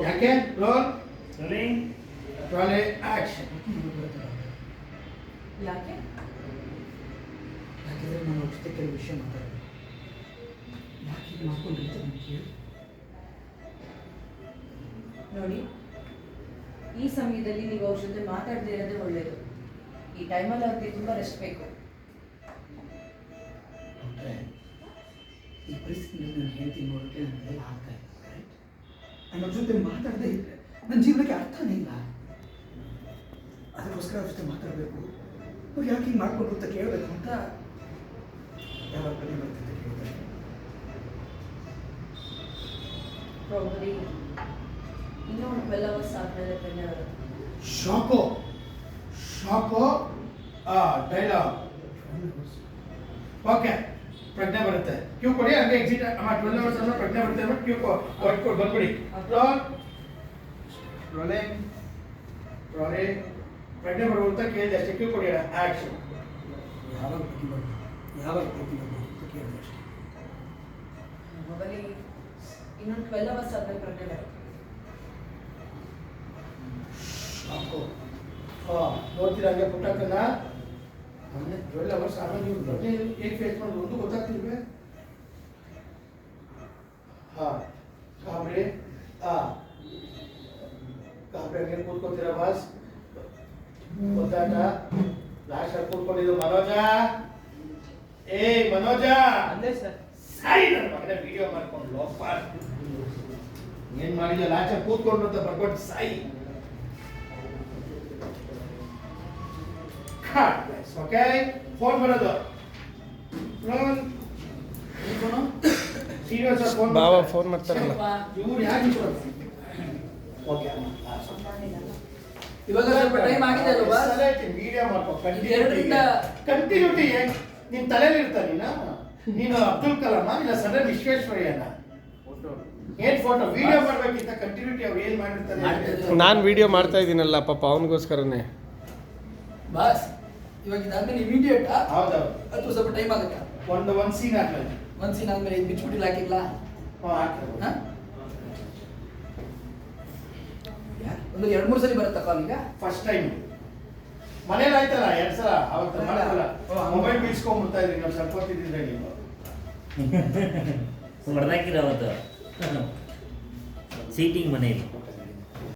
ಯಾಕೆ roll rolling trolley action. ಯಾಕೆ ಯಾಕೆಂದರೆ ನಾನು ಅವ್ರ ಜೊತೆ ಕೆಲವು ವಿಷಯ ಮಾತಾಡೋದು. ಯಾಕೆ ಹೀಗೆ ಮಾಡ್ಕೊಂಡಿರ್ತೀನಿ ಅಂತ ಕೇಳಿ. ನೋಡಿ, ಈ ಸಮಯದಲ್ಲಿ ನೀವು ಅವ್ರ ಜೊತೆ ಮಾತಾಡದೇ ಇರೋದೇ ಒಳ್ಳೆಯದು. ಈ ಟೈಮಲ್ಲಿ ಅವ್ರಿಗೆ ತುಂಬ ರೆಸ್ಟ್ ಬೇಕು. ಅಂದರೆ ಈ ಪರಿಸ್ಥಿತಿಯಲ್ಲಿ ನಾನು ಹೇಳ್ತೀನಿ ನೋಡೋಕ್ಕೆ ನನಗೆಲ್ಲ ಆಗ್ತಾ ಇದೆ. ರೈಟ್, ನನ್ನ ಜೊತೆ ಮಾತಾಡದೇ ಇದ್ದರೆ ನನ್ನ ಜೀವನಕ್ಕೆ ಅರ್ಥನೇ ಇಲ್ಲ. ಅದಕ್ಕೋಸ್ಕರ ಅವ್ರ ಜೊತೆ ಮಾತಾಡಬೇಕು. ಅವ್ರು ಯಾಕೆ ಹಿಂಗೆ ಮಾಡ್ಕೊಂಡು ಅಂತ ಕೇಳಬೇಕು ಅಂತ ಯಾವಾಗ ಕಡೆ ಬರ್ತಿದ್ದೆ ಕೇಳ್ತಾರೆ. ಪ್ರಾಬಲಿ ಇನ್ನೂ ಒಂದು 12 hours ಆದಮೇಲೆ ಬೆಣ್ಣೆ ಬರುತ್ತೆ. ಶಾಕೋ ಶಾಕೋ ಡೈಲಾಗ್. ಓಕೆ, ಪ್ರಜ್ಞೆ ಬರುತ್ತೆ. ಕ್ಯೂ ಕೊಡಿ, ಹಂಗೆ ಎಕ್ಸಿಟ್ 12 hours ಅಂದ್ರೆ ಪ್ರಜ್ಞೆ ಬರುತ್ತೆ ಅಂದ್ರೆ ಕ್ಯೂ ಕೊಟ್ಟು ಬಂದ್ಬಿಡಿ. ರೋಲಿಂಗ್ ರೋಲಿಂಗ್ ಪ್ರಜ್ಞೆ ಬರುವಂತ ಕೇಳಿದೆ ಅಷ್ಟೇ. ಕ್ಯೂ ಕೊಡಿ, ಆಕ್ಷನ್. ಯಾವಾಗ ಪ್ರತಿಭಟನೆ ಯಾವಾಗ ಪ್ರತಿಭಟನೆ ಅಂತ ಕೇಳಿದೆ ಅಷ್ಟೇ. ಪ್ರಾಬಲಿ ಇನ್ನೊಂದು 12 hours ಆದಮೇಲೆ ಪ್ರಜ್ಞೆ ಬರುತ್ತೆ. ಶಾಕೋ ನೋಡ್ತೀರಾ ಹಂಗೆ ಪುಟ್ಟಕ್ಕನ್ನ? ಮೊನ್ನೆ 12 hours ಆಮೇಲೆ ನೀವು ಪ್ರಜ್ಞೆ ಹೇಗೆ ಫೇಸ್ ಮಾಡೋದು ಒಂದು ಗೊತ್ತಾಗ್ತಿಲ್ವೇ? ಗಾಬರಿ ಗಾಬರಿ ಹಂಗೆ ಕೂತ್ಕೊತೀರಾ ಬಾಸ್? ಗೊತ್ತಾಟ ಲಾಸ್ಟ್ ಅಲ್ಲಿ ಕೂತ್ಕೊಂಡಿದ್ದು ಮನೋಜ. ಏ ಮನೋಜ, ಅಂದೇ ಸರ್. ಸಾಯಿ ನನ್ನ ಮಗನ ವಿಡಿಯೋ ಮಾಡ್ಕೊಂಡು ಲೋಪ ಏನ್ ಮಾಡಿಲ್ಲ. ಲಾಸ್ಟ್ ಅಲ್ಲಿ ಕೂತ್ಕೊಂಡು ಅಂತ ಬರ್ಕೊಂಡು ಸಾಯಿ. ಓಕೆ, ಫೋನ್ ಬರೋದು. ಶ್ರೀನಿವಾಸ ಫೋನ್ ಬಾಬಾ ಫೋನ್ ಮಾಡ್ತಾರಲ್ಲ. ಇವ್ರು ಯಾಕೆ ಓಕೆ ಇವಾಗ ಸ್ವಲ್ಪ ಟೈಮ್ ಆಗಿದೆ ಅಲ್ವಾ? ವಿಡಿಯೋ ಮಾಡ್ಕೊ. ಎರಡರಿಂದ- ಕಂಟಿನ್ಯೂಟಿ ನಿನ್ ತಲೆಯಲ್ಲಿ ಇರ್ತಾ ನೀನು ಅಬ್ದುಲ್ ಕಲಾಮ ಇಲ್ಲ ಸಡನ್ ವಿಶ್ವೇಶ್ವರಯ್ಯನ ಏನ್ ಫೋಟೋ ವಿಡಿಯೋ ಮಾಡ್ಬೇಕಿಂತ ಕಂಟಿನ್ಯೂಟಿ ಅವ್ರು ಏನ್ ಮಾಡಿರ್ತಾರೆ. ನಾನು ವಿಡಿಯೋ ಮಾಡ್ತಾ ಇದ್ದೀನಲ್ಲ ಪಾಪ ಅವನಿಗೋಸ್ಕರನೇ. ಬಾಸ್, ಇವಾಗ ಇದಾದ್ಮೇಲೆ ಇಮಿಡಿಯೇಟ್ ಹೌದೌದು, ಅಥವಾ ಸ್ವಲ್ಪ ಟೈಮ್ ಆಗುತ್ತಾ? ಒಂದು ಸೀನ್ ಹಾಕ್ತಾರೆ. ಒಂದು ಸೀನ್ ಆದ್ಮೇಲೆ ಇದು ಬಿಚ್ಬಿಟ್ಟಿಲ್ಲ ಹಾಕಿಲ್ಲ. ಹಾಕ್ತಾರೆ. ಒಂದು 2-3 ಸಲ ಬರುತ್ತಾ ಕಾಲ್ ಈಗ? ಫಸ್ಟ್ ಟೈಮ್ ಮನೇಲಿ ಆಯ್ತಲ್ಲ 2 ಸಲ ಅವತ್ತು ಮಾಡಲ್ಲ. ಮೊಬೈಲ್ ಬೀಳ್ಸ್ಕೊಂಡ್ಬಿಡ್ತಾ ಇದ್ರಿ ನಾವು ಸ್ವಲ್ಪ ಹೊತ್ತಿದ್ರೆ ನೀವು. ಹೊಡೆದಾಕಿರ ಅವತ್ತು ಸೀಟಿಂಗ್ ಮನೆಯಲ್ಲಿ